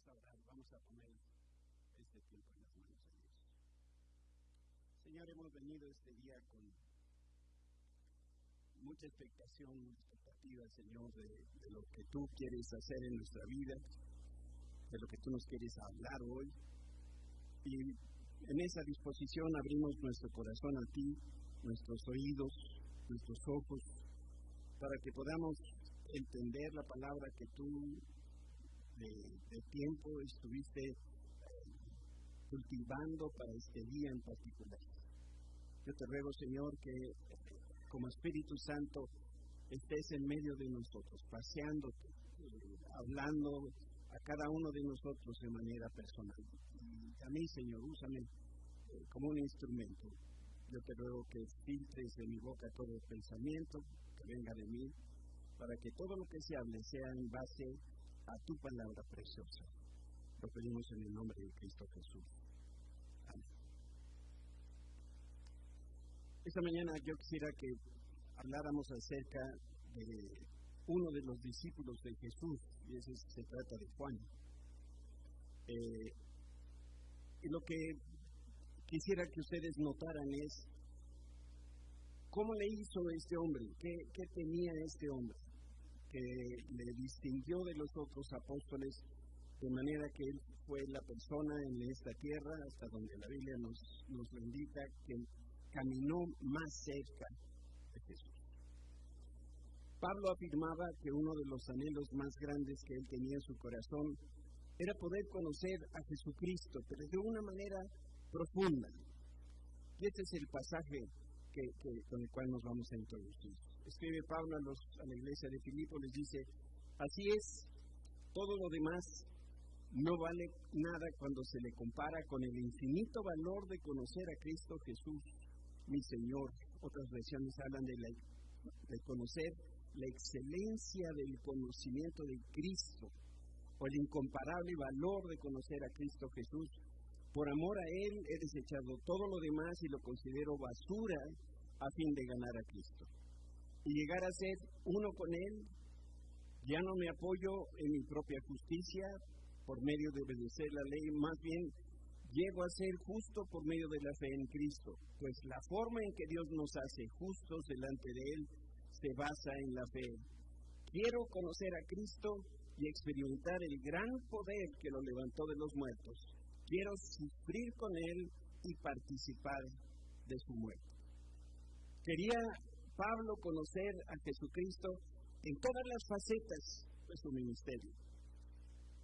a orar, vamos a poner este tiempo en las manos de Dios. Señor, hemos venido este día con mucha expectación, mucha expectativa, Señor, de lo que tú quieres hacer en nuestra vida, de lo que tú nos quieres hablar hoy. Y en esa disposición abrimos nuestro corazón a ti, nuestros oídos, nuestros ojos, para que podamos entender la palabra que tú de tiempo estuviste cultivando para este día en particular. Yo te ruego, Señor, que como Espíritu Santo estés en medio de nosotros, paseándote, hablando a cada uno de nosotros de manera personal. Y a mí, Señor, úsame como un instrumento. Yo te ruego que filtres de mi boca todo pensamiento que venga de mí, para que todo lo que se hable sea en base a tu palabra preciosa. Lo pedimos en el nombre de Cristo Jesús. Amén. Esta mañana yo quisiera que habláramos acerca de uno de los discípulos de Jesús, y ese se trata de Juan. Y lo que quisiera que ustedes notaran es cómo le hizo este hombre, qué tenía este hombre, que le distinguió de los otros apóstoles, de manera que él fue la persona en esta tierra, hasta donde la Biblia nos lo indica, que caminó más cerca de Jesús. Pablo afirmaba que uno de los anhelos más grandes que él tenía en su corazón era poder conocer a Jesucristo, pero de una manera profunda. Y este es el pasaje con el cual nos vamos a introducir. Escribe Pablo a la iglesia de Filipo, les dice: así es, todo lo demás no vale nada cuando se le compara con el infinito valor de conocer a Cristo Jesús, mi Señor. Otras versiones hablan de conocer la excelencia del conocimiento de Cristo, o el incomparable valor de conocer a Cristo Jesús. Por amor a Él he desechado todo lo demás y lo considero basura a fin de ganar a Cristo y llegar a ser uno con Él. Ya no me apoyo en mi propia justicia por medio de obedecer la ley, más bien llego a ser justo por medio de la fe en Cristo, pues la forma en que Dios nos hace justos delante de Él se basa en la fe. Quiero conocer a Cristo y experimentar el gran poder que lo levantó de los muertos. Quiero sufrir con Él y participar de su muerte. Quería Pablo conocer a Jesucristo en todas las facetas de su ministerio,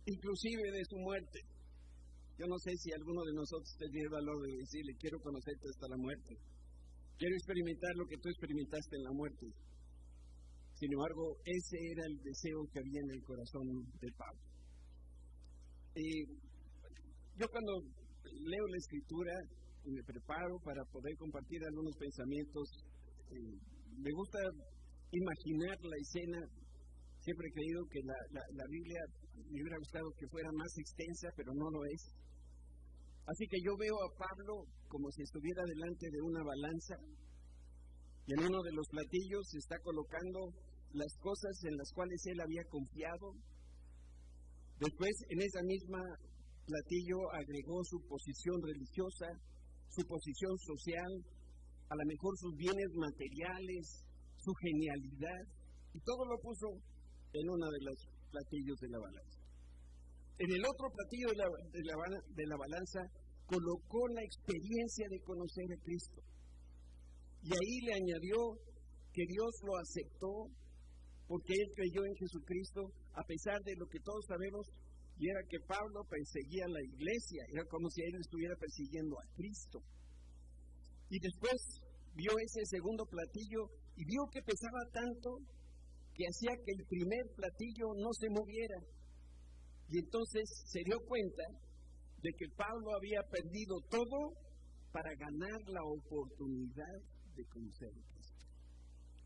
inclusive de su muerte. Yo no sé si alguno de nosotros tendría el valor de decirle: quiero conocerte hasta la muerte, quiero experimentar lo que tú experimentaste en la muerte. Sin embargo, ese era el deseo que había en el corazón de Pablo. Yo cuando leo la Escritura y me preparo para poder compartir algunos pensamientos, me gusta imaginar la escena. Siempre he creído que la Biblia me hubiera gustado que fuera más extensa, pero no lo es. Así que yo veo a Pablo como si estuviera delante de una balanza, y en uno de los platillos se está colocando las cosas en las cuales él había confiado. Después, en esa misma platillo agregó su posición religiosa, su posición social, a lo mejor sus bienes materiales, su genialidad, y todo lo puso en uno de los platillos de la balanza. En el otro platillo de la balanza colocó la experiencia de conocer a Cristo, y ahí le añadió que Dios lo aceptó porque él creyó en Jesucristo, a pesar de lo que todos sabemos, y era que Pablo perseguía a la iglesia. Era como si él estuviera persiguiendo a Cristo. Y después vio ese segundo platillo y vio que pesaba tanto que hacía que el primer platillo no se moviera. Y entonces se dio cuenta de que Pablo había perdido todo para ganar la oportunidad de conocer a Cristo.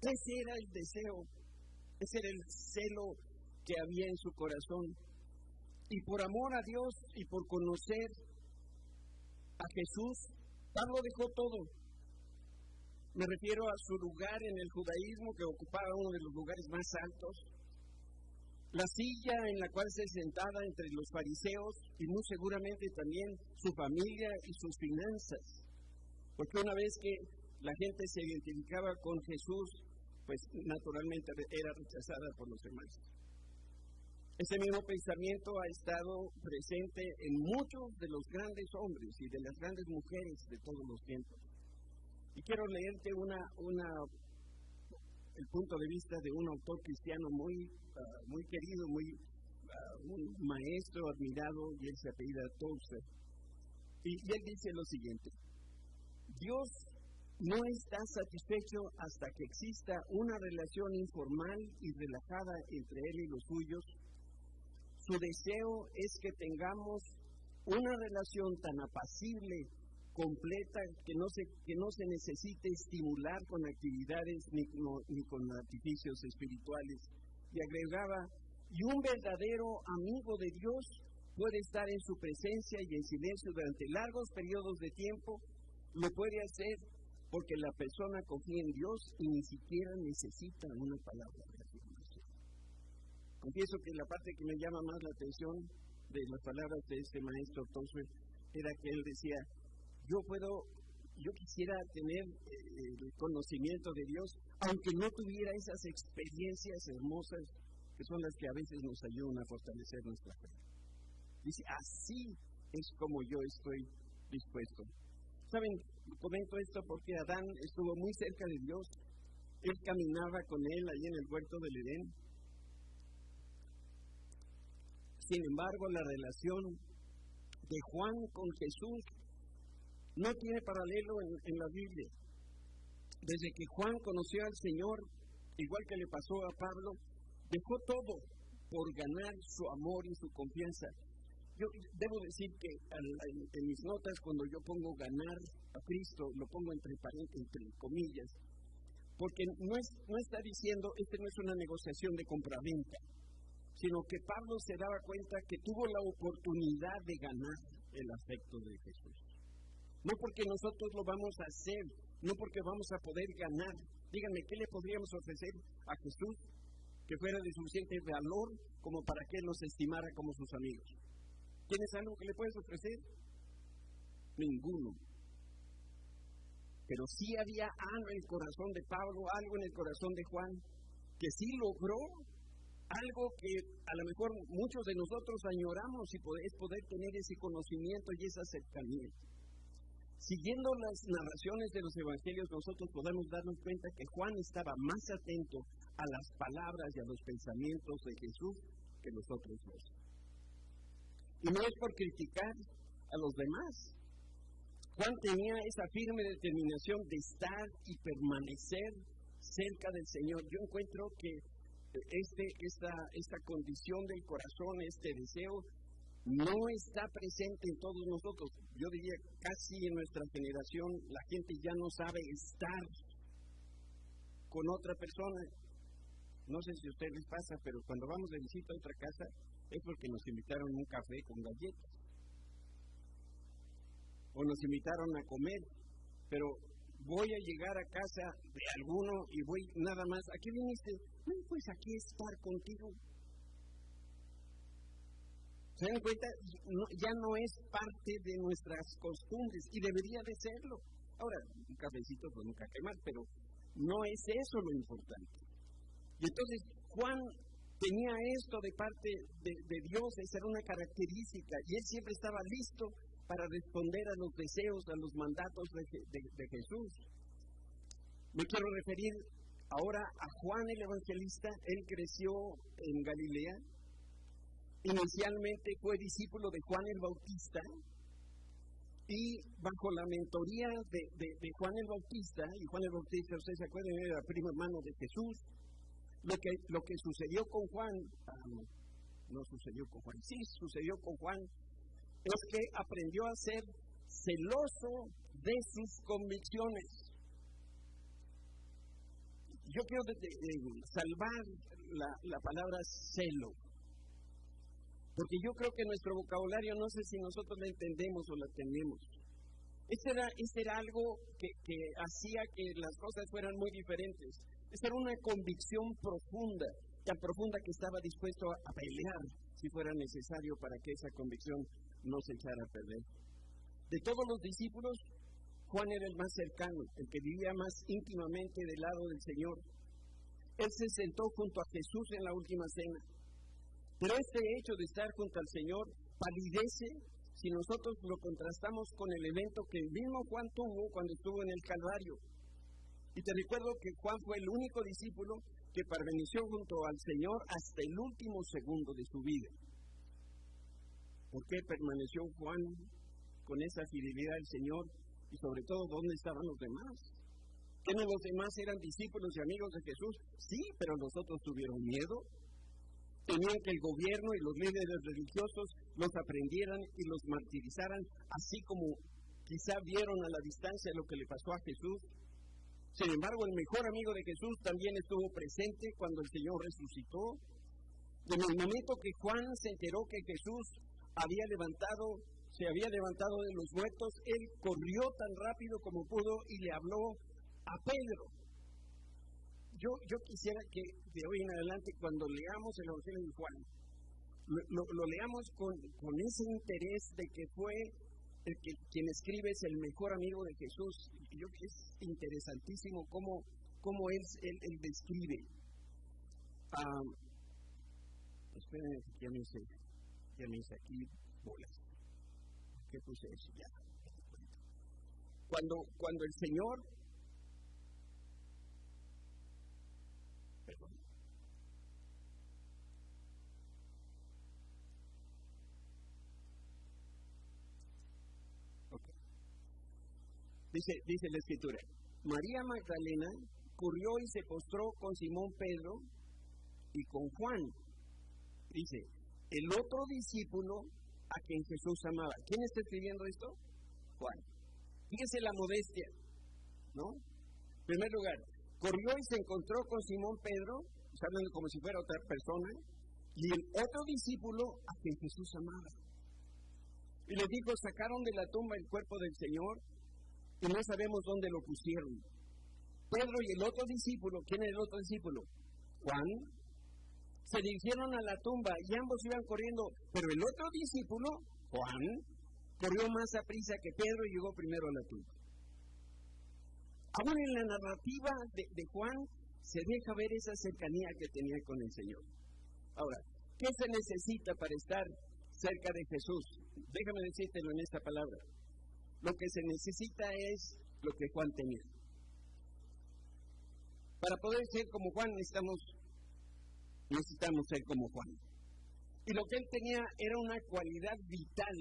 Ese era el deseo, ese era el celo que había en su corazón. Y por amor a Dios y por conocer a Jesús, Pablo dejó todo. Me refiero a su lugar en el judaísmo, que ocupaba uno de los lugares más altos. la silla en la cual se sentaba entre los fariseos y muy seguramente también su familia y sus finanzas. Porque una vez que la gente se identificaba con Jesús, pues naturalmente era rechazada por los demás. Ese mismo pensamiento ha estado presente en muchos de los grandes hombres y de las grandes mujeres de todos los tiempos. Y quiero leerte el punto de vista de un autor cristiano muy querido, un maestro admirado, y él se apellida Tozer. Y él dice lo siguiente: Dios no está satisfecho hasta que exista una relación informal y relajada entre Él y los suyos. Su deseo es que tengamos una relación tan apacible, completa, que no se necesite estimular con actividades ni con artificios espirituales. Y agregaba: y un verdadero amigo de Dios puede estar en su presencia y en silencio durante largos periodos de tiempo. Lo puede hacer porque la persona confía en Dios y ni siquiera necesita una palabra de afirmación. Confieso que la parte que me llama más la atención de las palabras de este maestro Tozer era que él decía: yo quisiera tener el conocimiento de Dios, aunque no tuviera esas experiencias hermosas que son las que a veces nos ayudan a fortalecer nuestra fe. Dice: así es como yo estoy dispuesto. ¿Saben? Comento esto porque Adán estuvo muy cerca de Dios. Él caminaba con él ahí en el huerto del Edén. Sin embargo, la relación de Juan con Jesús no tiene paralelo en la Biblia. Desde que Juan conoció al Señor, igual que le pasó a Pablo, dejó todo por ganar su amor y su confianza. Yo debo decir que en mis notas, cuando yo pongo ganar a Cristo, lo pongo entre comillas, porque no está diciendo, no es una negociación de compraventa, sino que Pablo se daba cuenta que tuvo la oportunidad de ganar el afecto de Jesús. No porque nosotros lo vamos a hacer, no porque vamos a poder ganar. Díganme, ¿qué le podríamos ofrecer a Jesús que fuera de suficiente valor como para que Él nos estimara como sus amigos? ¿Tienes algo que le puedes ofrecer? Ninguno. Pero sí había algo en el corazón de Pablo, algo en el corazón de Juan, que sí logró algo que a lo mejor muchos de nosotros añoramos, y es poder tener ese conocimiento y esa cercanía. Siguiendo las narraciones de los evangelios, nosotros podemos darnos cuenta que Juan estaba más atento a las palabras y a los pensamientos de Jesús que los otros dos. Y no es por criticar a los demás. Juan tenía esa firme determinación de estar y permanecer cerca del Señor. Yo encuentro que esta condición del corazón, este deseo, no está presente en todos nosotros. Yo diría casi en nuestra generación la gente ya no sabe estar con otra persona. No sé si a ustedes les pasa, pero cuando vamos de visita a otra casa es porque nos invitaron a un café con galletas o nos invitaron a comer, pero voy a llegar a casa de alguno y voy nada más: ¿a qué viniste? No, pues aquí estar contigo. ¿Se dan cuenta? Ya no es parte de nuestras costumbres y debería de serlo. Ahora, un cafecito pues nunca cae mal, pero no es eso lo importante. Y entonces Juan tenía esto de parte de Dios, esa era una característica, y él siempre estaba listo para responder a los deseos, a los mandatos de Jesús. Me quiero referir ahora a Juan el Evangelista. Él creció en Galilea. Inicialmente fue discípulo de Juan el Bautista, y bajo la mentoría de Juan el Bautista, y Juan el Bautista, ustedes se acuerdan, era primo hermano de Jesús. Lo que sucedió con Juan, no sucedió con Juan, sí sucedió con Juan, es que aprendió a ser celoso de sus convicciones. Yo quiero salvar la palabra celo, porque yo creo que nuestro vocabulario, no sé si nosotros la entendemos o la tenemos. Este era algo que hacía que las cosas fueran muy diferentes. Esta era una convicción profunda. tan profunda que estaba dispuesto a pelear si fuera necesario para que esa convicción no se echara a perder. De todos los discípulos, Juan era el más cercano, el que vivía más íntimamente del lado del Señor. Él se sentó junto a Jesús en la última cena. Pero este hecho de estar junto al Señor palidece si nosotros lo contrastamos con el evento que el mismo Juan tuvo cuando estuvo en el Calvario. Y te recuerdo que Juan fue el único discípulo que permaneció junto al Señor hasta el último segundo de su vida. ¿Por qué permaneció Juan con esa fidelidad al Señor? Y sobre todo, ¿dónde estaban los demás? ¿Que no los demás eran discípulos y amigos de Jesús? Sí, pero los otros tuvieron miedo. Temían que el gobierno y los líderes religiosos los aprendieran y los martirizaran, así como quizá vieron a la distancia lo que le pasó a Jesús. Sin embargo, el mejor amigo de Jesús también estuvo presente cuando el Señor resucitó. En el momento que Juan se enteró que Jesús se había levantado de los muertos, él corrió tan rápido como pudo y le habló a Pedro. Yo quisiera que de hoy en adelante, cuando leamos el Evangelio de Juan, lo leamos con ese interés de que fue quien escribe es el mejor amigo de Jesús. Yo creo que es interesantísimo cómo él describe. Esperen, ya me hice aquí bolas. ¿Qué puse eso? Ya. Cuando el Señor... Perdón. Okay. Dice la Escritura, María Magdalena corrió y se postró con Simón Pedro y con Juan. Dice, el otro discípulo a quien Jesús amaba. ¿Quién está escribiendo esto? Juan. Fíjese la modestia, ¿no? En primer lugar, corrió y se encontró con Simón Pedro, hablando como si fuera otra persona, y el otro discípulo a quien Jesús amaba. Y les dijo, sacaron de la tumba el cuerpo del Señor y no sabemos dónde lo pusieron. Pedro y el otro discípulo, ¿quién es el otro discípulo? Juan. Se dirigieron a la tumba y ambos iban corriendo, pero el otro discípulo, Juan, corrió más aprisa que Pedro y llegó primero a la tumba. Aún en la narrativa de Juan se deja ver esa cercanía que tenía con el Señor. Ahora, ¿qué se necesita para estar cerca de Jesús? Déjame decírtelo en esta palabra. Lo que se necesita es lo que Juan tenía. Para poder ser como Juan necesitamos ser como Juan. Y lo que él tenía era una cualidad vital,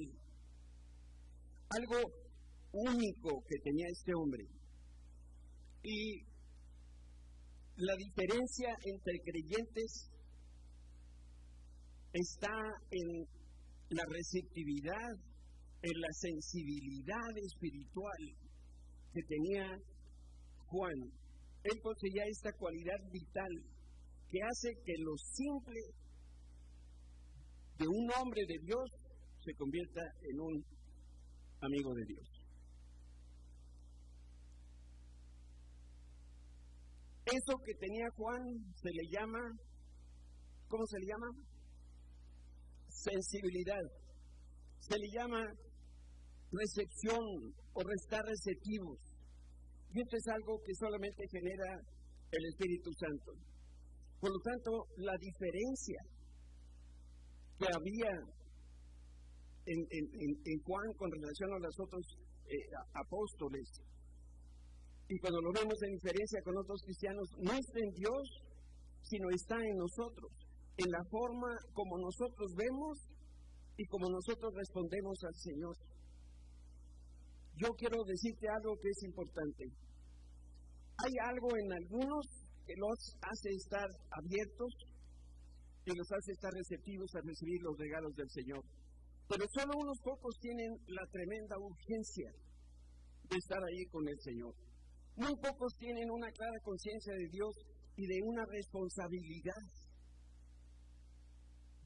algo único que tenía este hombre. Y la diferencia entre creyentes está en la receptividad, en la sensibilidad espiritual que tenía Juan. Él poseía esta cualidad vital que hace que lo simple de un hombre de Dios se convierta en un amigo de Dios. Eso que tenía Juan se le llama, ¿cómo se le llama? Sensibilidad. Se le llama recepción o estar receptivos. Y esto es algo que solamente genera el Espíritu Santo. Por lo tanto, la diferencia que había en Juan con relación a los otros apóstoles, y cuando lo vemos en diferencia con otros cristianos, no está en Dios, sino está en nosotros, en la forma como nosotros vemos y como nosotros respondemos al Señor. Yo quiero decirte algo que es importante. Hay algo en algunos que los hace estar abiertos y los hace estar receptivos a recibir los regalos del Señor. Pero solo unos pocos tienen la tremenda urgencia de estar ahí con el Señor. Muy pocos tienen una clara conciencia de Dios y de una responsabilidad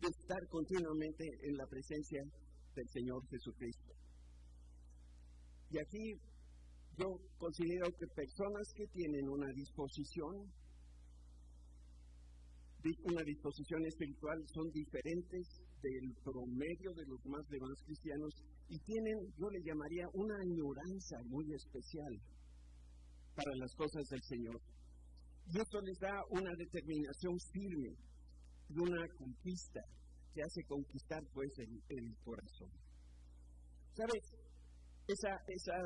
de estar continuamente en la presencia del Señor Jesucristo. Y aquí yo considero que personas que tienen una disposición una disposición espiritual son diferentes del promedio de los más demás cristianos y tienen, yo le llamaría, una añoranza muy especial para las cosas del Señor. Y esto les da una determinación firme y una conquista que hace conquistar pues el corazón. ¿Sabes? Esa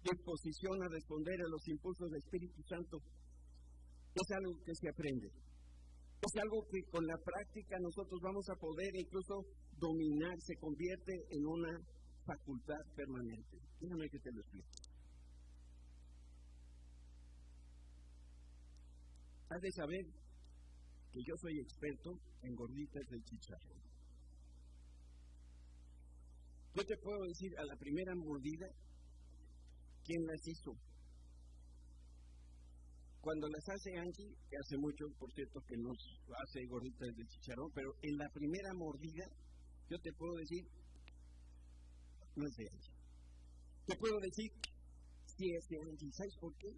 disposición a responder a los impulsos del Espíritu Santo es algo que se aprende. Es algo que con la práctica nosotros vamos a poder incluso dominar, se convierte en una facultad permanente. Déjame que te lo explique. Has de saber que yo soy experto en gorditas de chicharrón. Yo te puedo decir a la primera mordida quién las hizo. Cuando las hace Angie, que hace mucho, por cierto, que nos hace gorditas de chicharrón, pero en la primera mordida, yo te puedo decir, no es de Angie. Te puedo decir si es de Angie. ¿Sabes por qué?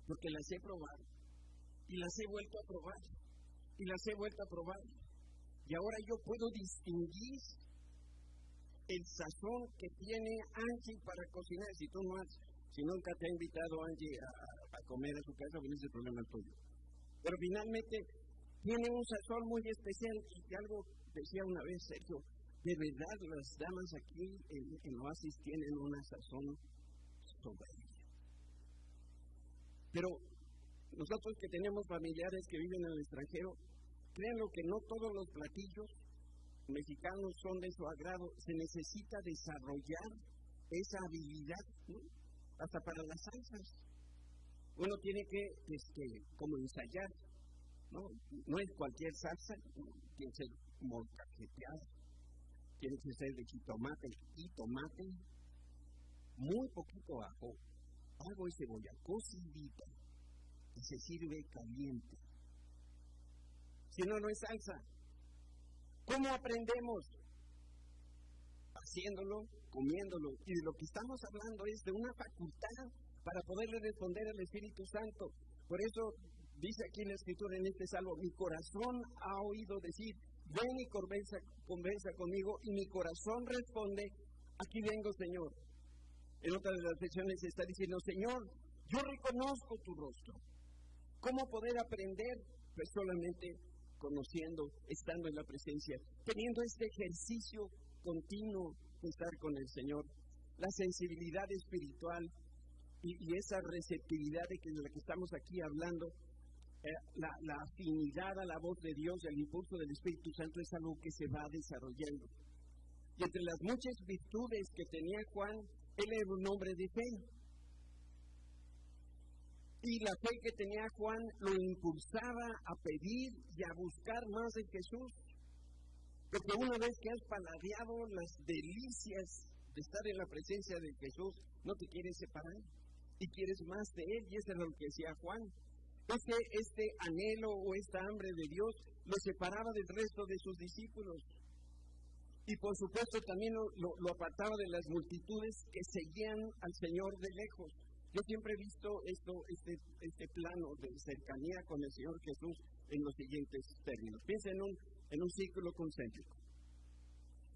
Porque las he probado, y las he vuelto a probar, y las he vuelto a probar. Y ahora yo puedo distinguir el sazón que tiene Angie para cocinar. Si nunca te ha invitado Angie a comer a su casa, pues ese es el problema tuyo. Pero finalmente tiene un sazón muy especial. Y algo decía una vez Sergio, de verdad las damas aquí en Oasis tienen una sazón soberbia. Pero nosotros que tenemos familiares que viven en el extranjero, créanlo que no todos los platillos mexicanos son de su agrado. Se necesita desarrollar esa habilidad, ¿no? Hasta para las salsas. Uno tiene que, como ensayar, ¿no? No es cualquier salsa, tiene que ser molcajeteada, tiene que ser de jitomate y tomate, muy poquito ajo, algo de cebolla, cocidita, y se sirve caliente. Si no, no es salsa. ¿Cómo aprendemos? Haciéndolo, comiéndolo. Y de lo que estamos hablando es de una facultad para poderle responder al Espíritu Santo. Por eso dice aquí en la Escritura, en este salmo, mi corazón ha oído decir, ven y conversa conmigo, y mi corazón responde, aquí vengo, Señor. En otra de las versiones está diciendo, Señor, yo reconozco tu rostro. ¿Cómo poder aprender? Pues solamente conociendo, estando en la presencia, teniendo este ejercicio continuo de estar con el Señor, la sensibilidad espiritual y esa receptividad de la que estamos aquí hablando, la afinidad a la voz de Dios y al impulso del Espíritu Santo es algo que se va desarrollando. Y entre las muchas virtudes que tenía Juan, él era un hombre de fe. Y la fe que tenía Juan lo impulsaba a pedir y a buscar más de Jesús. Porque una vez que has paladeado las delicias de estar en la presencia de Jesús, no te quieres separar y quieres más de Él. Y eso es lo que decía Juan. Este anhelo o esta hambre de Dios lo separaba del resto de sus discípulos. Y por supuesto también lo apartaba de las multitudes que seguían al Señor de lejos. Yo siempre he visto este plano de cercanía con el Señor Jesús en los siguientes términos. Piensa en un círculo concéntrico.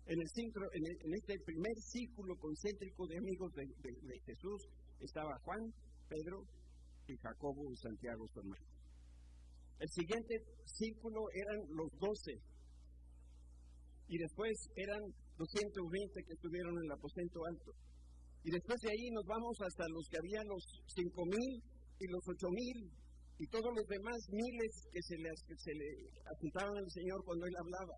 En este primer círculo concéntrico de amigos de Jesús estaba Juan, Pedro y Jacobo y Santiago, su hermano. El siguiente círculo eran los 12. Y después eran 220 que estuvieron en el aposento alto. Y después de ahí nos vamos hasta los que había los 5,000 y los 8,000 y todos los demás miles que se le apuntaban al Señor cuando Él hablaba.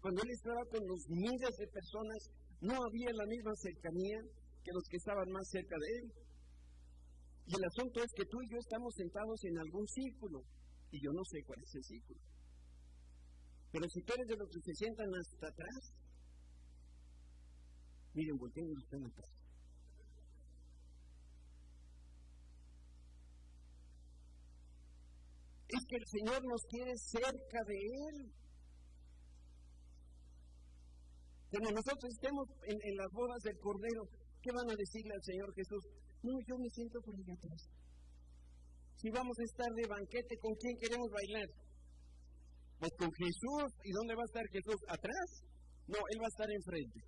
Cuando Él estaba con los miles de personas, no había la misma cercanía que los que estaban más cerca de Él. Y el asunto es que tú y yo estamos sentados en algún círculo, y yo no sé cuál es el círculo. Pero si tú eres de los que se sientan hasta atrás, miren, volteen y están atrás. Es que el Señor nos quiere cerca de Él. Cuando nosotros estemos en las bodas del Cordero, ¿qué van a decirle al Señor Jesús? No, yo me siento por allá atrás. Si vamos a estar de banquete, ¿con quién queremos bailar? Pues con Jesús. ¿Y dónde va a estar Jesús? ¿Atrás? No, Él va a estar enfrente.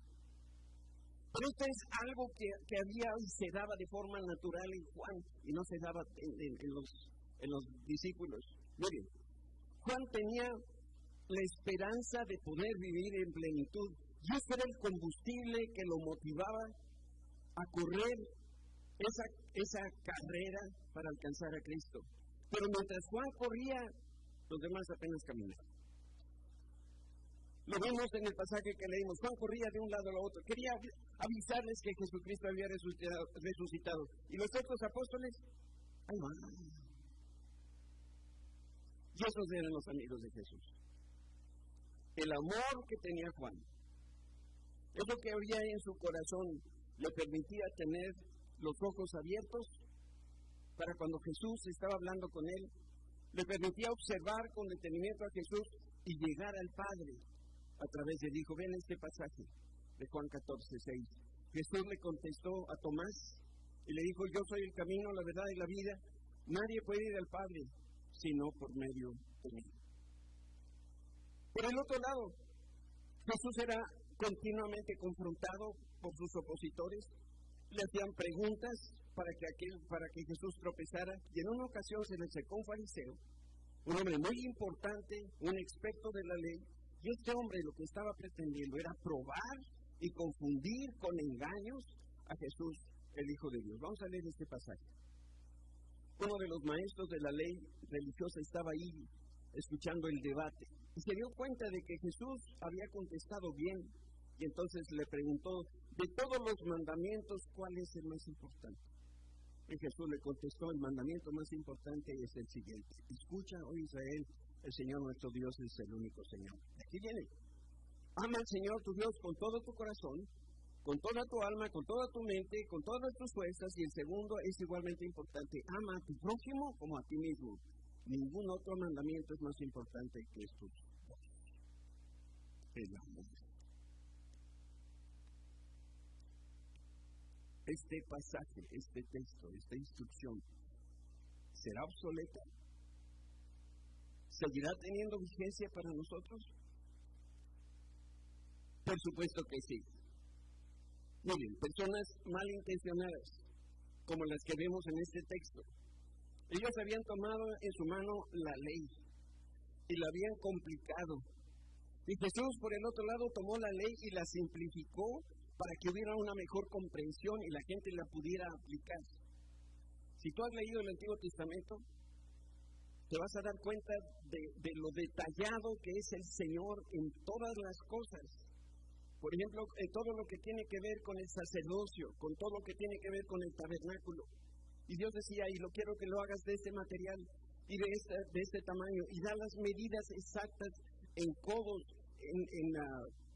Pero esto es algo que había y se daba de forma natural en Juan y no se daba en los discípulos. Miren, Juan tenía la esperanza de poder vivir en plenitud. Y ese era el combustible que lo motivaba a correr esa carrera para alcanzar a Cristo. Pero mientras Juan corría, los demás apenas caminaban. Lo vimos en el pasaje que leímos. Juan corría de un lado a otro. Quería avisarles que Jesucristo había resucitado. Y los otros apóstoles, ¡ay, van! Y esos eran los amigos de Jesús. El amor que tenía Juan, eso que había en su corazón, le permitía tener los ojos abiertos para cuando Jesús estaba hablando con él, le permitía observar con detenimiento a Jesús y llegar al Padre a través del Hijo. Ven este pasaje de Juan 14:6. Jesús le contestó a Tomás y le dijo: yo soy el camino, la verdad y la vida. Nadie puede ir al Padre sino por medio de mí. Por el otro lado, Jesús era continuamente confrontado por sus opositores. Le hacían preguntas para que Jesús tropezara, y en una ocasión se le acercó un fariseo, un hombre muy importante, un experto de la ley, y este hombre lo que estaba pretendiendo era probar y confundir con engaños a Jesús, el Hijo de Dios. Vamos a leer este pasaje. Uno de los maestros de la ley religiosa estaba ahí escuchando el debate y se dio cuenta de que Jesús había contestado bien, y entonces le preguntó: de todos los mandamientos, ¿cuál es el más importante? Y Jesús le contestó: el mandamiento más importante es el siguiente: escucha, oh Israel, el Señor nuestro Dios es el único Señor. Aquí viene: ama al Señor tu Dios con todo tu corazón, con toda tu alma, con toda tu mente, con todas tus fuerzas. Y el segundo es igualmente importante: ama a tu prójimo como a ti mismo. Ningún otro mandamiento es más importante que estos dos. El amor. Este pasaje, este texto, esta instrucción, ¿será obsoleta? ¿Seguirá teniendo vigencia para nosotros? Por supuesto que sí. Miren, personas malintencionadas, como las que vemos en este texto, ellos habían tomado en su mano la ley y la habían complicado. Y Jesús, por el otro lado, tomó la ley y la simplificó para que hubiera una mejor comprensión y la gente la pudiera aplicar. Si tú has leído el Antiguo Testamento, te vas a dar cuenta de lo detallado que es el Señor en todas las cosas. Por ejemplo, en todo lo que tiene que ver con el sacerdocio, con todo lo que tiene que ver con el tabernáculo. Y Dios decía: y lo quiero que lo hagas de este material y de este tamaño, y da las medidas exactas en codos,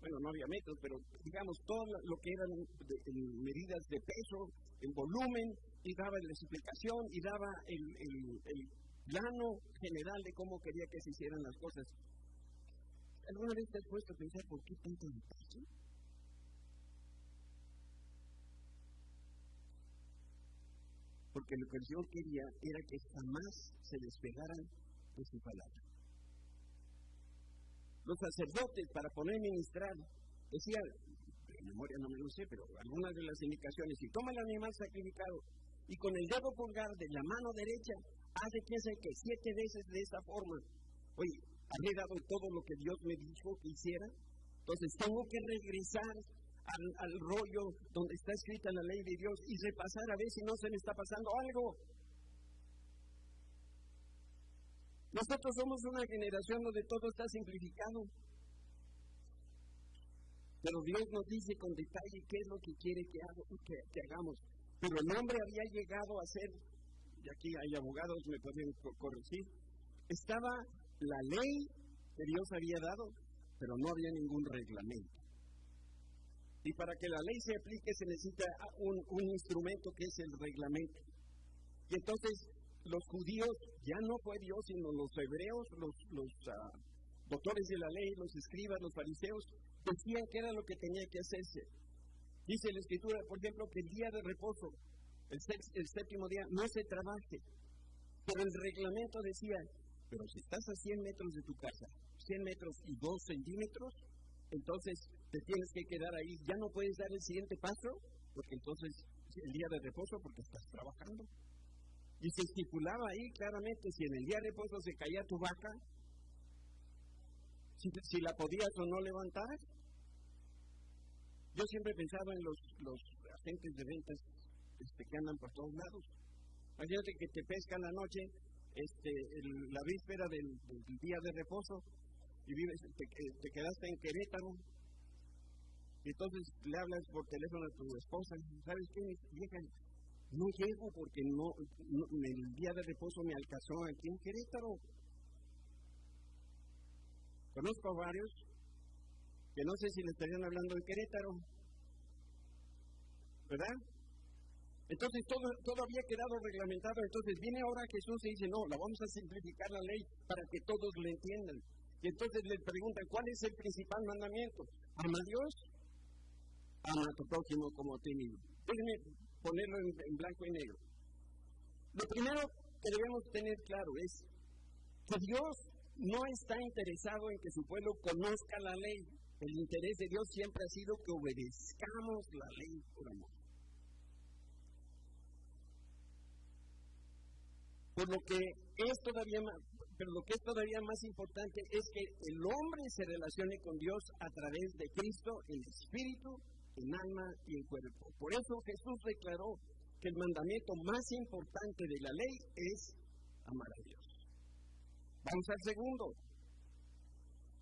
bueno, no había metros, pero digamos todo lo que eran medidas de peso, en volumen, y daba la explicación y daba el plano general de cómo quería que se hicieran las cosas. ¿Alguna vez te has puesto a pensar por qué tanto detalle? Porque lo que el Señor quería era que jamás se despegaran de su palabra. Los sacerdotes, para poder ministrar, decían, de memoria no me lo sé, pero algunas de las indicaciones: si toma el animal sacrificado y con el dedo pulgar de la mano derecha hace que 7 veces de esta forma. Oye, ¿habré dado todo lo que Dios me dijo que hiciera? Entonces tengo que regresar al rollo donde está escrita la ley de Dios y repasar a ver si no se me está pasando algo. Nosotros somos una generación donde todo está simplificado, pero Dios nos dice con detalle qué es lo que quiere que hagamos. Pero el hombre había llegado a ser, y aquí hay abogados, me pueden corregir, estaba la ley que Dios había dado, pero no había ningún reglamento. Y para que la ley se aplique se necesita un instrumento que es el reglamento. Y entonces los judíos, ya no fue Dios, sino los hebreos, los doctores de la ley, los escribas, los fariseos, decían que era lo que tenía que hacerse. Dice la Escritura, por ejemplo, que el día de reposo, el séptimo día, no se trabaje. Pero el reglamento decía: pero si estás a 100 metros de tu casa, 100 metros y 2 centímetros, entonces te tienes que quedar ahí. Ya no puedes dar el siguiente paso, porque entonces el día de reposo, porque estás trabajando. Y se estipulaba ahí claramente, si en el día de reposo se caía tu vaca, si la podías o no levantar. Yo siempre he pensado en los agentes de ventas que andan por todos lados. Imagínate que te pescan la noche, la víspera del día de reposo, y te quedaste en Querétaro, y entonces le hablas por teléfono a tu esposa, ¿sabes qué, vieja? No llego porque el día de reposo me alcanzó aquí en Querétaro. Conozco a varios que no sé si le estarían hablando en Querétaro, ¿verdad? Entonces todo había quedado reglamentado. Entonces viene ahora Jesús y dice, no, la vamos a simplificar la ley para que todos le entiendan. Y entonces le preguntan, ¿cuál es el principal mandamiento? Ama a Dios, ama a tu prójimo como a ti mismo. Déjenme ponerlo en blanco y negro. Lo primero que debemos tener claro es que Dios no está interesado en que su pueblo conozca la ley. El interés de Dios siempre ha sido que obedezcamos la ley por amor. Pero lo que es todavía más importante es que el hombre se relacione con Dios a través de Cristo en espíritu, en alma y en cuerpo. Por eso Jesús declaró que el mandamiento más importante de la ley es amar a Dios. Vamos al segundo.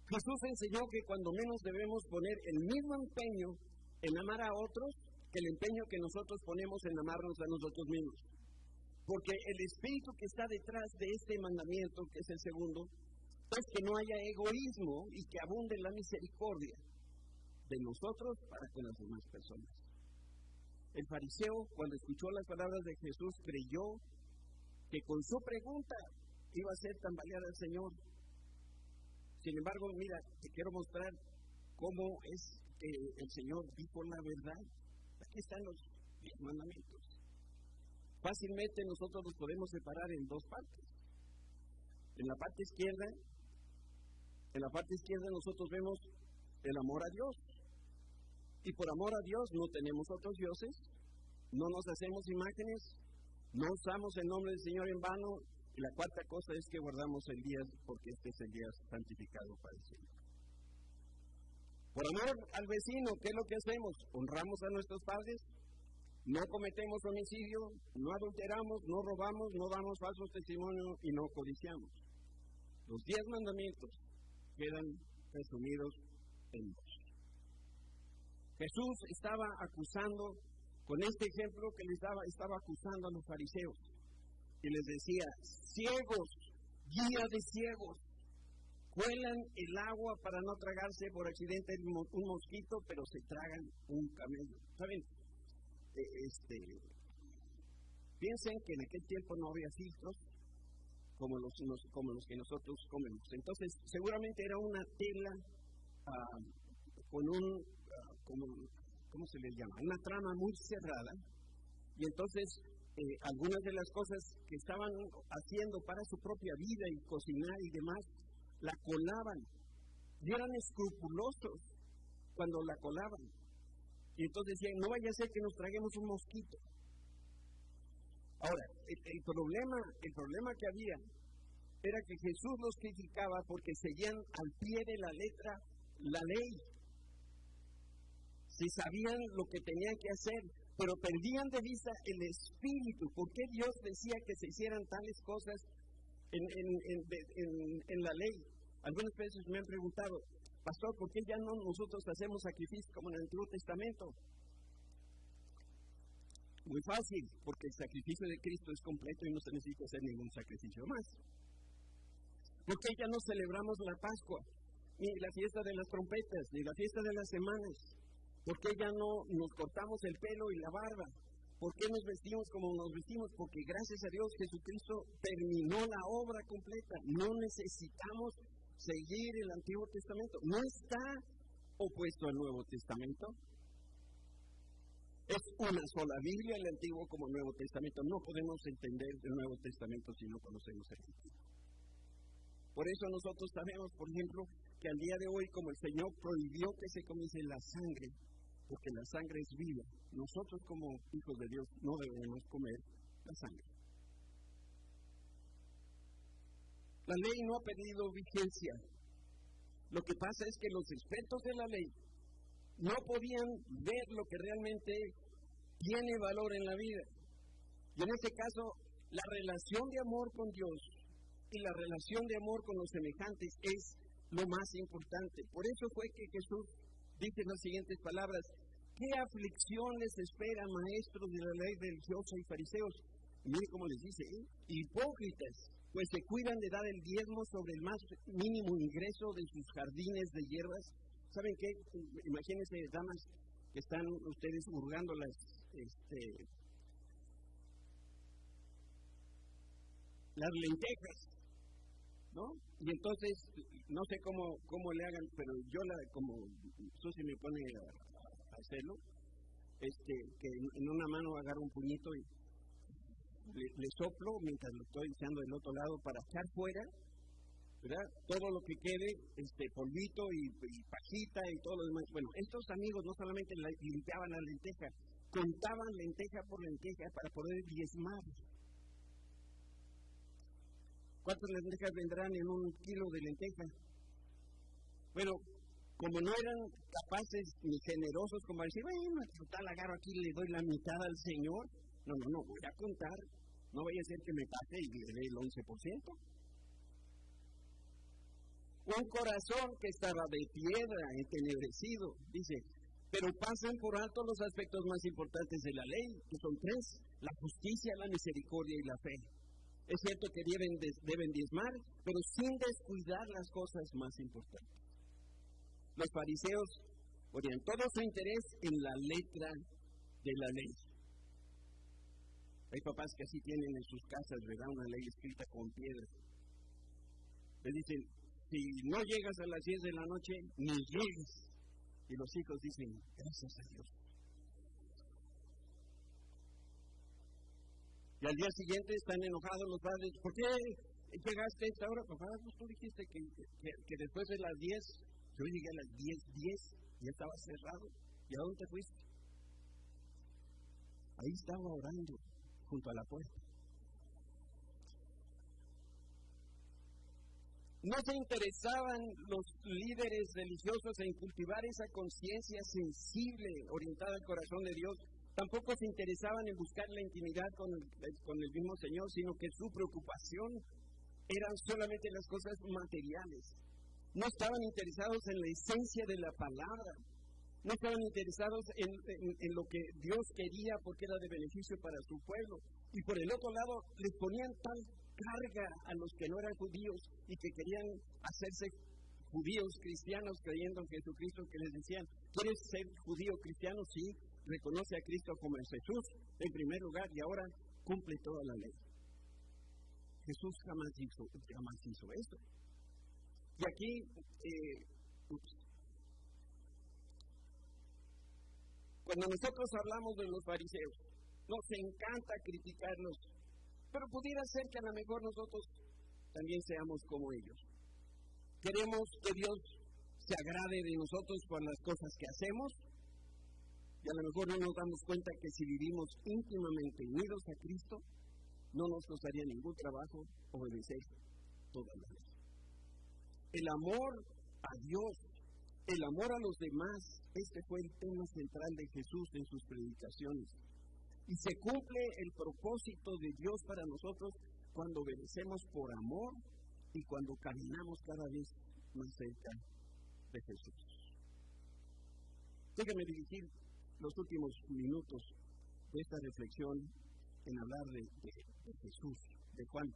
Jesús enseñó que cuando menos debemos poner el mismo empeño en amar a otros que el empeño que nosotros ponemos en amarnos a nosotros mismos. Porque el espíritu que está detrás de este mandamiento, que es el segundo, es que no haya egoísmo y que abunde la misericordia de nosotros para con las demás personas. El fariseo, cuando escuchó las palabras de Jesús, creyó que con su pregunta iba a hacer tambalear al Señor. Sin embargo, mira, te quiero mostrar cómo es que el Señor dijo la verdad. Aquí están los 10 mandamientos. Fácilmente nosotros los podemos separar en dos partes. En la parte izquierda nosotros vemos el amor a Dios. Y por amor a Dios no tenemos otros dioses, no nos hacemos imágenes, no usamos el nombre del Señor en vano. Y la cuarta cosa es que guardamos el día porque este es el día santificado para el Señor. Por amor al vecino, ¿qué es lo que hacemos? Honramos a nuestros padres. No cometemos homicidio, no adulteramos, no robamos, no damos falsos testimonios y no codiciamos. Los 10 mandamientos quedan resumidos en 2. Jesús estaba acusando, con este ejemplo que les daba, estaba acusando a los fariseos. Y les decía, ciegos, guía de ciegos, cuelan el agua para no tragarse por accidente un mosquito, pero se tragan un camello. ¿Saben? Piensen que en aquel tiempo no había filtros como los que nosotros comemos. Entonces, seguramente era una tela con ¿cómo se le llama? Una trama muy cerrada. Y entonces, algunas de las cosas que estaban haciendo para su propia vida y cocinar y demás, la colaban. Y eran escrupulosos cuando la colaban. Y entonces decían, no vaya a ser que nos traguemos un mosquito. Ahora, el problema que había era que Jesús los criticaba porque seguían al pie de la letra la ley. Si sabían lo que tenían que hacer, pero perdían de vista el espíritu. ¿Por qué Dios decía que se hicieran tales cosas en la ley? Algunas veces me han preguntado, pastor, ¿por qué ya no nosotros hacemos sacrificios como en el Antiguo Testamento? Muy fácil, porque el sacrificio de Cristo es completo y no se necesita hacer ningún sacrificio más. ¿Por qué ya no celebramos la Pascua, ni la fiesta de las trompetas, ni la fiesta de las semanas? ¿Por qué ya no nos cortamos el pelo y la barba? ¿Por qué nos vestimos como nos vestimos? Porque gracias a Dios Jesucristo terminó la obra completa. No necesitamos seguir el Antiguo Testamento. No está opuesto al Nuevo Testamento. Es una sola Biblia, el Antiguo como el Nuevo Testamento. No podemos entender el Nuevo Testamento si no conocemos el Antiguo. Por eso nosotros sabemos, por ejemplo, que al día de hoy, como el Señor prohibió que se comiese la sangre, porque la sangre es vida, nosotros como hijos de Dios no debemos comer la sangre. La ley no ha perdido vigencia. Lo que pasa es que los expertos de la ley no podían ver lo que realmente tiene valor en la vida. Y en este caso, la relación de amor con Dios y la relación de amor con los semejantes es lo más importante. Por eso fue que Jesús dice las siguientes palabras: ¿qué aflicción les espera, maestros de la ley religiosa y fariseos? Y mire cómo les dice, hipócritas, pues se cuidan de dar el diezmo sobre el más mínimo ingreso de sus jardines de hierbas. ¿Saben qué? Imagínense, damas, que están ustedes hurgando las lentejas, ¿no? Y entonces, no sé cómo le hagan, pero yo como Susi me pone a hacerlo, que en una mano agarro un puñito y le soplo mientras lo estoy echando del otro lado para echar fuera, ¿verdad? Todo lo que quede, polvito y pajita y todo lo demás. Bueno, estos amigos no solamente limpiaban la lenteja, contaban lenteja por lenteja para poder diezmar. ¿Cuántas lentejas vendrán en un kilo de lenteja? Bueno, como no eran capaces ni generosos como decir, bueno, total, agarro aquí y le doy la mitad al Señor. No, voy a contar. No vaya a ser que me pase y le dé el 11%. Un corazón que estaba de piedra, entenebrecido, dice, pero pasan por alto los aspectos más importantes de la ley, que son tres: la justicia, la misericordia y la fe. Es cierto que deben diezmar, pero sin descuidar las cosas más importantes. Los fariseos ponían todo su interés en la letra de la ley. Hay papás que así tienen en sus casas, ¿verdad? Una ley escrita con piedra. Les dicen, si no llegas a las 10 de la noche, ni llegues. Y los hijos dicen, gracias a Dios. Y al día siguiente están enojados los padres. ¿Por qué llegaste a esta hora? Papá, pues tú dijiste que después de las 10, yo llegué a las 10:10, ya estaba cerrado. ¿Y a dónde te fuiste? Ahí estaba orando, junto a la puerta. No se interesaban los líderes religiosos en cultivar esa conciencia sensible, orientada al corazón de Dios. Tampoco se interesaban en buscar la intimidad con el mismo Señor, sino que su preocupación eran solamente las cosas materiales. No estaban interesados en la esencia de la palabra. No estaban interesados en lo que Dios quería porque era de beneficio para su pueblo. Y por el otro lado, les ponían tal carga a los que no eran judíos y que querían hacerse judíos cristianos creyendo en Jesucristo, que les decían, ¿quieres ser judío cristiano? Sí, reconoce a Cristo como el Jesús en primer lugar y ahora cumple toda la ley. Jesús jamás hizo eso. Y aquí, cuando nosotros hablamos de los fariseos, nos encanta criticarlos, pero pudiera ser que a lo mejor nosotros también seamos como ellos. Queremos que Dios se agrade de nosotros por las cosas que hacemos, y a lo mejor no nos damos cuenta que si vivimos íntimamente unidos a Cristo, no nos costaría ningún trabajo obedecer toda la ley. El amor a Dios, el amor a los demás, este fue el tema central de Jesús en sus predicaciones. Y se cumple el propósito de Dios para nosotros cuando obedecemos por amor y cuando caminamos cada vez más cerca de Jesús. Déjame dirigir los últimos minutos de esta reflexión en hablar de Jesús, de Juan,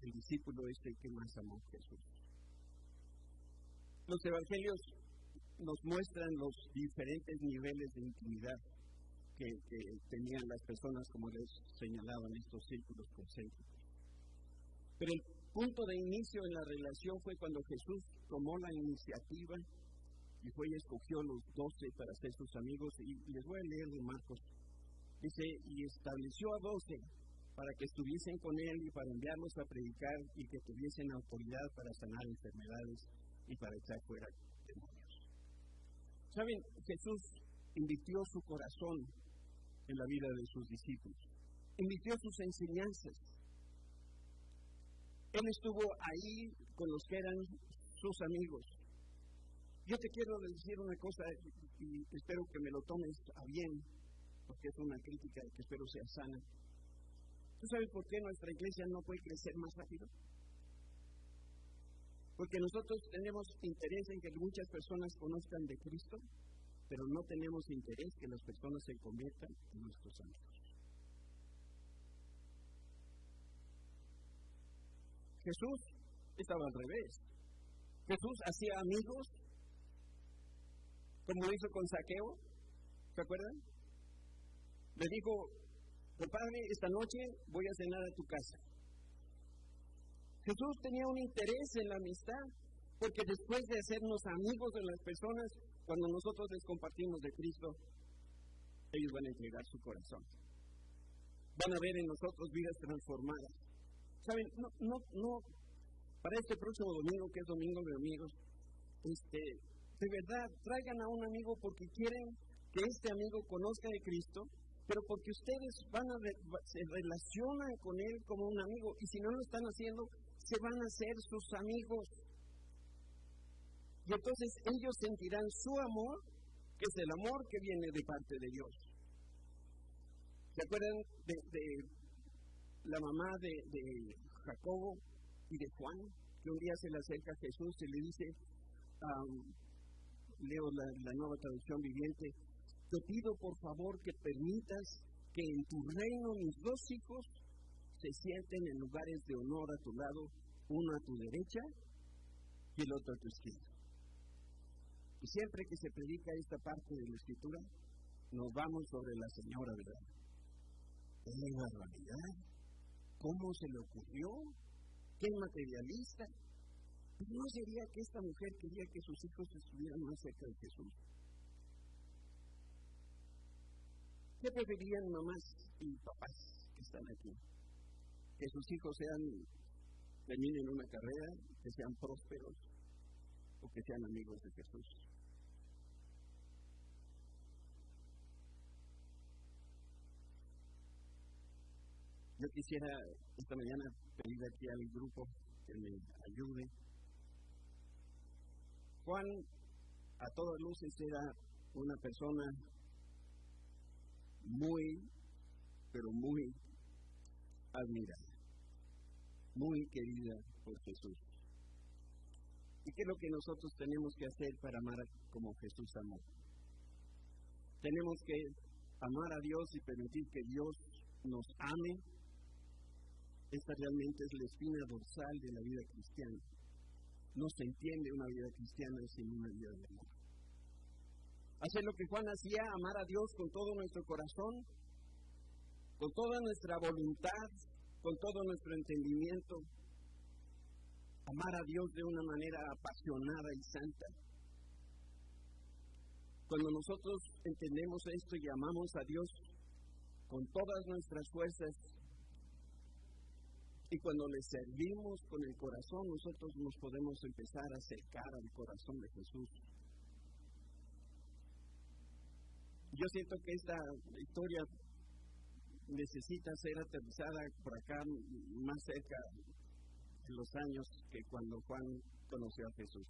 el discípulo que más amó a Jesús. Los evangelios nos muestran los diferentes niveles de intimidad que tenían las personas, como les señalaba en estos círculos concéntricos. Pero el punto de inicio en la relación fue cuando Jesús tomó la iniciativa y fue y escogió los 12 para ser sus amigos. Y les voy a leer de Marcos. Dice, y estableció a 12 para que estuviesen con él y para enviarlos a predicar y que tuviesen autoridad para sanar enfermedades y para echar fuera demonios. ¿Saben? Jesús invirtió su corazón en la vida de sus discípulos, invirtió sus enseñanzas. Él estuvo ahí con los que eran sus amigos. Yo te quiero decir una cosa y espero que me lo tomes a bien, porque es una crítica que espero sea sana. ¿Tú sabes por qué nuestra iglesia no puede crecer más rápido? Porque nosotros tenemos interés en que muchas personas conozcan de Cristo, pero no tenemos interés que las personas se conviertan en nuestros amigos. Jesús estaba al revés. Jesús hacía amigos, como lo hizo con Zaqueo, ¿se acuerdan? Le dijo: compadre, esta noche voy a cenar a tu casa. Jesús tenía un interés en la amistad, porque después de hacernos amigos de las personas, cuando nosotros les compartimos de Cristo, ellos van a entregar su corazón. Van a ver en nosotros vidas transformadas. ¿Saben? No, para este próximo domingo, que es Domingo de Amigos, de verdad, traigan a un amigo porque quieren que este amigo conozca de Cristo, pero porque ustedes se relacionan con él como un amigo, y si no lo están haciendo, se van a hacer sus amigos. Y entonces ellos sentirán su amor, que es el amor que viene de parte de Dios. ¿Se acuerdan de la mamá de Jacobo y de Juan? Que un día se le acerca a Jesús y le dice, leo la Nueva Traducción Viviente: te pido por favor que permitas que en tu reino mis dos hijos se sienten en lugares de honor a tu lado, uno a tu derecha y el otro a tu izquierda. Y siempre que se predica esta parte de la Escritura, nos vamos sobre la señora, ¿verdad? ¡Qué barbaridad! ¿Cómo se le ocurrió? ¡Qué materialista! Pero ¿no sería que esta mujer quería que sus hijos estuvieran más cerca de Jesús? ¿Qué preferirían mamás y papás que están aquí? Que sus hijos terminen una carrera, que sean prósperos o que sean amigos de Jesús. Yo quisiera esta mañana pedir aquí al grupo que me ayude. Juan, a todas luces, era una persona muy, pero muy admirada, muy querida por Jesús. ¿Y qué es lo que nosotros tenemos que hacer para amar como Jesús amó? Tenemos que amar a Dios y permitir que Dios nos ame. Esta realmente es la espina dorsal de la vida cristiana. No se entiende una vida cristiana sin una vida de amor. Hacer lo que Juan hacía, amar a Dios con todo nuestro corazón, con toda nuestra voluntad, con todo nuestro entendimiento. Amar a Dios de una manera apasionada y santa. Cuando nosotros entendemos esto y amamos a Dios con todas nuestras fuerzas, y cuando le servimos con el corazón, nosotros nos podemos empezar a acercar al corazón de Jesús. Yo siento que esta historia necesita ser aterrizada por acá más cerca de los años que cuando Juan conoció a Jesús.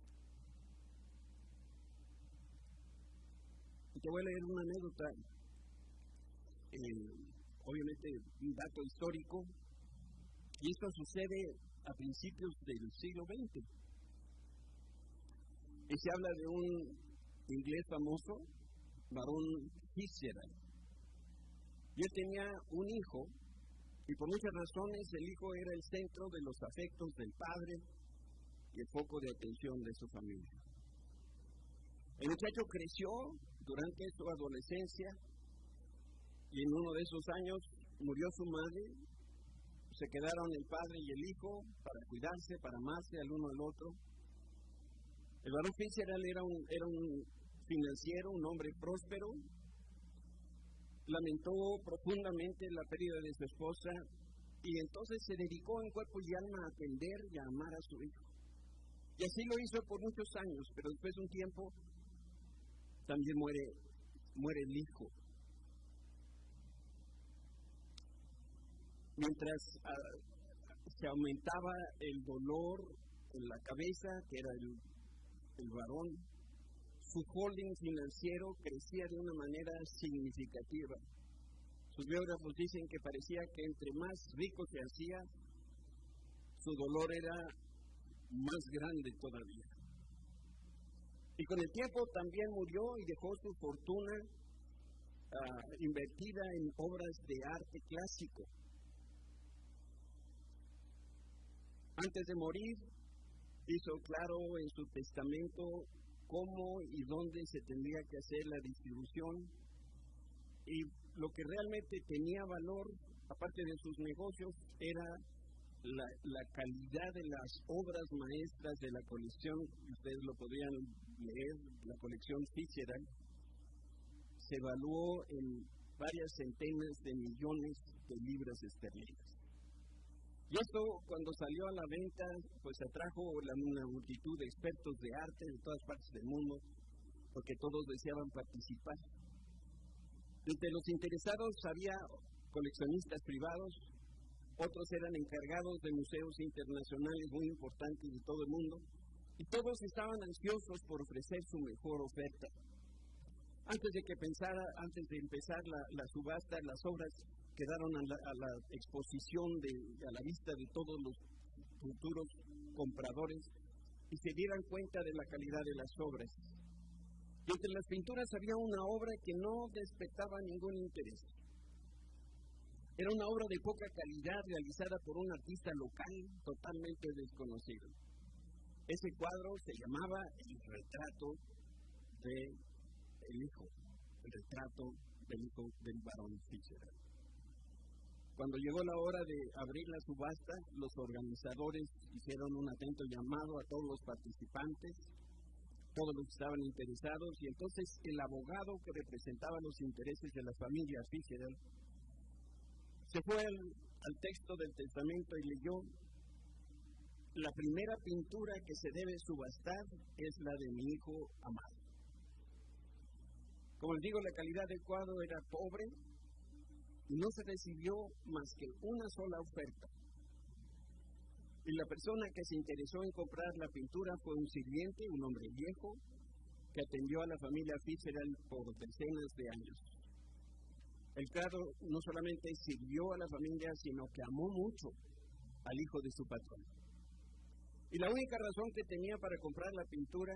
Y te voy a leer una anécdota, obviamente un dato histórico, y esto sucede a principios del siglo XX. Y se habla de un inglés famoso, Baron Fitzgerald. Y él tenía un hijo, y por muchas razones el hijo era el centro de los afectos del padre y el foco de atención de su familia. El muchacho creció durante su adolescencia y en uno de esos años murió su madre. Se quedaron el padre y el hijo para cuidarse, para amarse al uno al otro. El Barón Fitzgerald era un financiero, un hombre próspero. Lamentó profundamente la pérdida de su esposa Y entonces se dedicó en cuerpo y alma a atender y a amar a su hijo. Y así lo hizo por muchos años, pero después de un tiempo también muere el hijo. Mientras se aumentaba el dolor en la cabeza, que era el varón, su holding financiero crecía de una manera significativa. Sus biógrafos dicen que parecía que entre más rico se hacía, su dolor era más grande todavía. Y con el tiempo también murió y dejó su fortuna invertida en obras de arte clásico. Antes de morir, hizo claro en su testamento cómo y dónde se tendría que hacer la distribución, y lo que realmente tenía valor, aparte de sus negocios, era la calidad de las obras maestras de la colección. Ustedes lo podrían leer, la colección Fitzgerald se evaluó en varias centenas de millones de libras esterlinas. Y esto, cuando salió a la venta, pues atrajo una multitud de expertos de arte de todas partes del mundo, porque todos deseaban participar. Entre los interesados había coleccionistas privados, otros eran encargados de museos internacionales muy importantes de todo el mundo, y todos estaban ansiosos por ofrecer su mejor oferta. Antes de empezar la subasta, las obras quedaron a la exposición, a la vista de todos los futuros compradores, y se dieran cuenta de la calidad de las obras. Y entre las pinturas había una obra que no despertaba ningún interés. Era una obra de poca calidad realizada por un artista local totalmente desconocido. Ese cuadro se llamaba El retrato del hijo, el retrato del hijo del barón Fitzgerald. Cuando llegó la hora de abrir la subasta, los organizadores hicieron un atento llamado a todos los participantes, todos los que estaban interesados, y entonces el abogado que representaba los intereses de la familia Fitzgerald se fue al texto del testamento y leyó: la primera pintura que se debe subastar es la de mi hijo amado. Como les digo, la calidad del cuadro era pobre y no se recibió más que una sola oferta. Y la persona que se interesó en comprar la pintura fue un sirviente, un hombre viejo, que atendió a la familia Fitzgerald por decenas de años. El cuadro no solamente sirvió a la familia, sino que amó mucho al hijo de su patrón. Y la única razón que tenía para comprar la pintura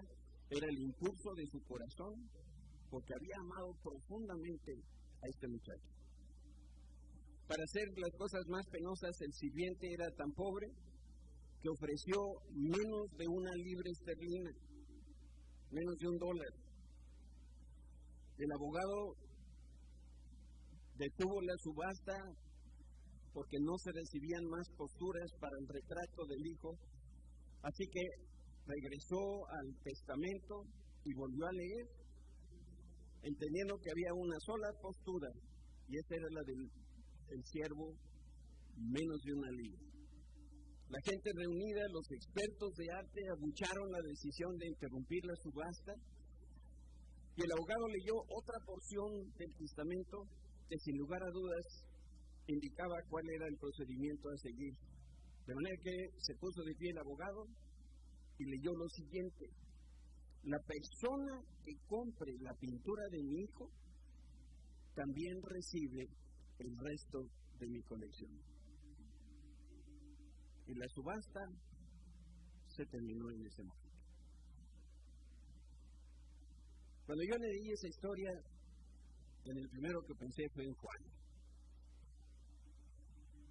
era el impulso de su corazón, porque había amado profundamente a este muchacho. Para hacer las cosas más penosas, el sirviente era tan pobre que ofreció menos de una libra esterlina, menos de $1. El abogado detuvo la subasta porque no se recibían más posturas para el retrato del hijo, así que regresó al testamento y volvió a leer, entendiendo que había una sola postura, y esa era la del siervo, menos de una libra. La gente reunida, los expertos de arte, abucharon la decisión de interrumpir la subasta, y el abogado leyó otra porción del testamento que sin lugar a dudas indicaba cuál era el procedimiento a seguir. De manera que se puso de pie el abogado y leyó lo siguiente: la persona que compre la pintura de mi hijo también recibe el resto de mi colección. Y la subasta se terminó en ese momento. Cuando yo leí esa historia, en el primero que pensé fue en Juan.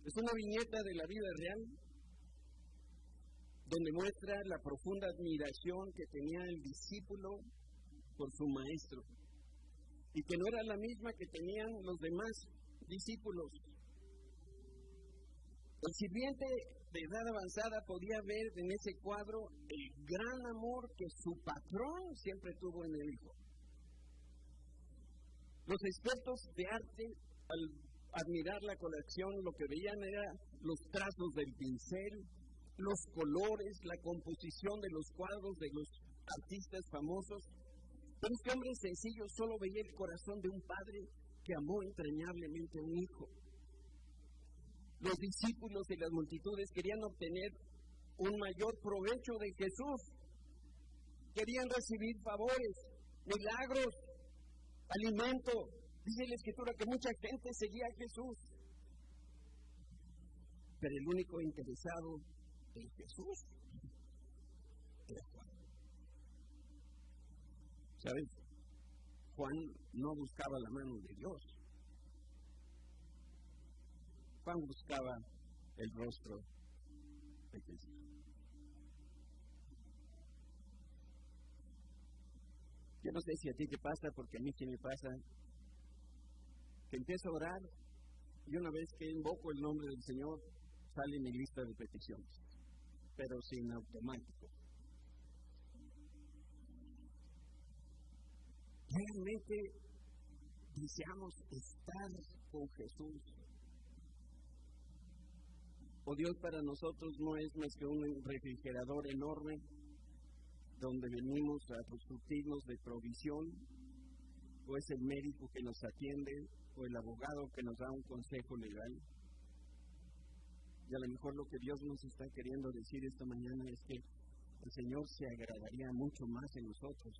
Es una viñeta de la vida real donde muestra la profunda admiración que tenía el discípulo por su maestro, y que no era la misma que tenían los demás discípulos. El sirviente de edad avanzada podía ver en ese cuadro el gran amor que su patrón siempre tuvo en el hijo. Los expertos de arte, al admirar la colección, lo que veían era los trazos del pincel, los colores, la composición de los cuadros de los artistas famosos. Pero este hombre sencillo solo veía el corazón de un padre que amó entrañablemente a un hijo. Los discípulos y las multitudes querían obtener un mayor provecho de Jesús. Querían recibir favores, milagros, alimento. Dice la Escritura que mucha gente seguía a Jesús. Pero el único interesado en Jesús era Juan. ¿Sabes? Juan no buscaba la mano de Dios. Juan buscaba el rostro de Jesús. Yo no sé si a ti te pasa, porque a mí sí me pasa, que empiezo a orar y una vez que invoco el nombre del Señor, sale mi lista de peticiones, pero sin automático. Realmente deseamos estar con Jesús. O Dios para nosotros no es más que un refrigerador enorme donde venimos a surtirnos de provisión, o es el médico que nos atiende, o el abogado que nos da un consejo legal. Y a lo mejor lo que Dios nos está queriendo decir esta mañana es que el Señor se agradaría mucho más en nosotros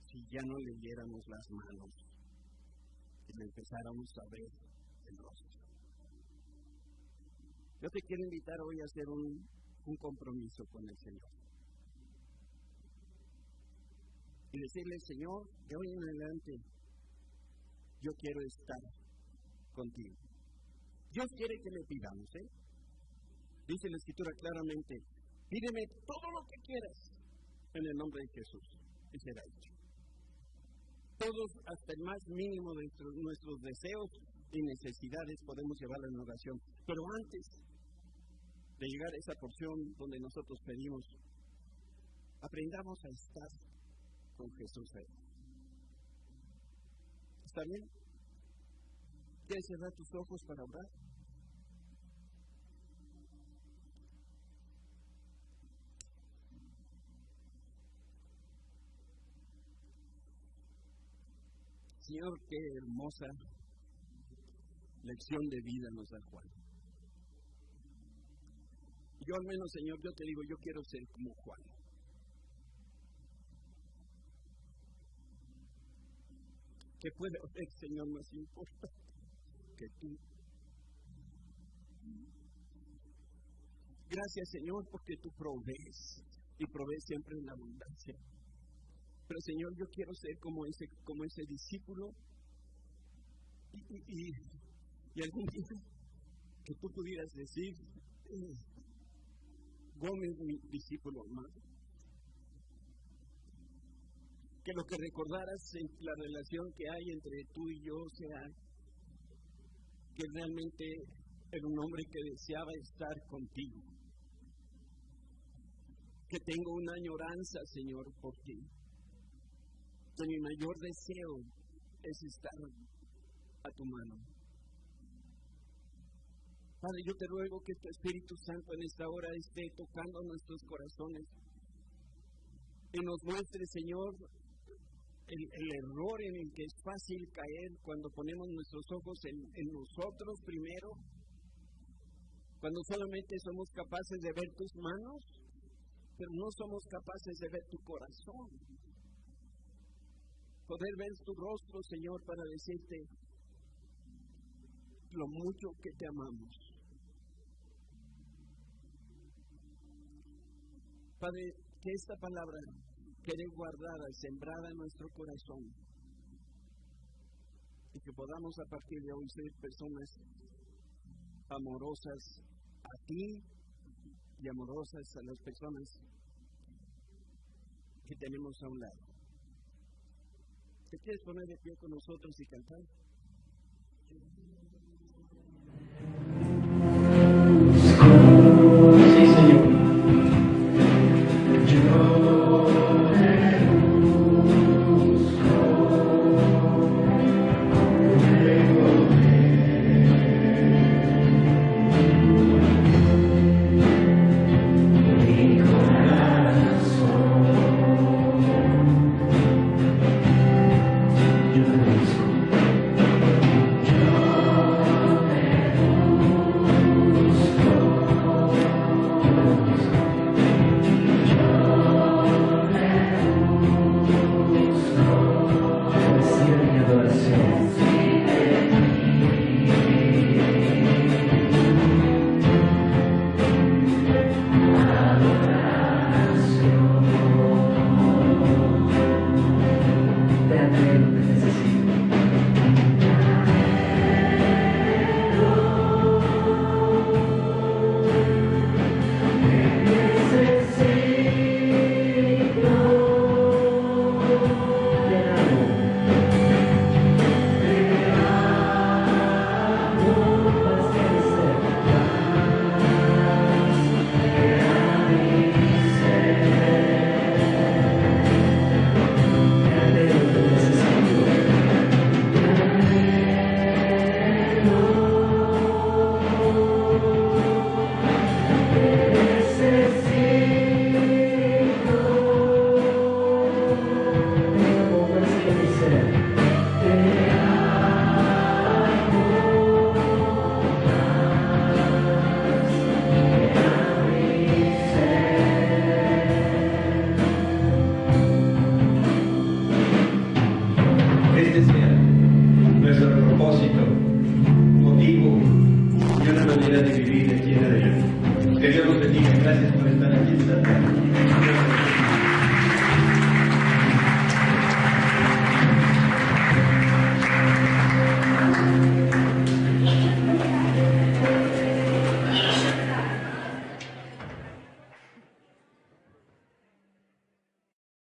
si ya no le diéramos las manos y le empezáramos a ver el rostro. Yo te quiero invitar hoy a hacer un compromiso con el Señor. Y decirle, Señor, de hoy en adelante, yo quiero estar contigo. Dios quiere que le pidamos, Dice la Escritura claramente, pídeme todo lo que quieras en el nombre de Jesús, y será hecho. Todos, hasta el más mínimo de nuestros deseos y necesidades, podemos llevarla en oración. Pero antes de llegar a esa porción donde nosotros pedimos, aprendamos a estar con Jesús ahí. ¿Está bien? ¿Quieres cerrar tus ojos para orar? Señor, qué hermosa lección de vida nos da Juan. Yo al menos, Señor, yo te digo, yo quiero ser como Juan. ¿Qué puede haber, Señor, más importante que tú? Gracias, Señor, porque tú provees y provees siempre en abundancia. Pero, Señor, yo quiero ser como ese discípulo y algún día que tú pudieras decir, Gómez, mi discípulo amado. Que lo que recordaras en la relación que hay entre tú y yo sea que realmente era un hombre que deseaba estar contigo. Que tengo una añoranza, Señor, por ti. Que mi mayor deseo es estar a tu mano. Padre, yo te ruego que tu Espíritu Santo en esta hora esté tocando nuestros corazones y nos muestre, Señor, el error en el que es fácil caer cuando ponemos nuestros ojos en nosotros primero, cuando solamente somos capaces de ver tus manos, pero no somos capaces de ver tu corazón. Poder ver tu rostro, Señor, para decirte lo mucho que te amamos. Padre, que esta palabra quede guardada, sembrada en nuestro corazón, y que podamos a partir de hoy ser personas amorosas a ti y amorosas a las personas que tenemos a un lado. ¿Te quieres poner de pie con nosotros y cantar?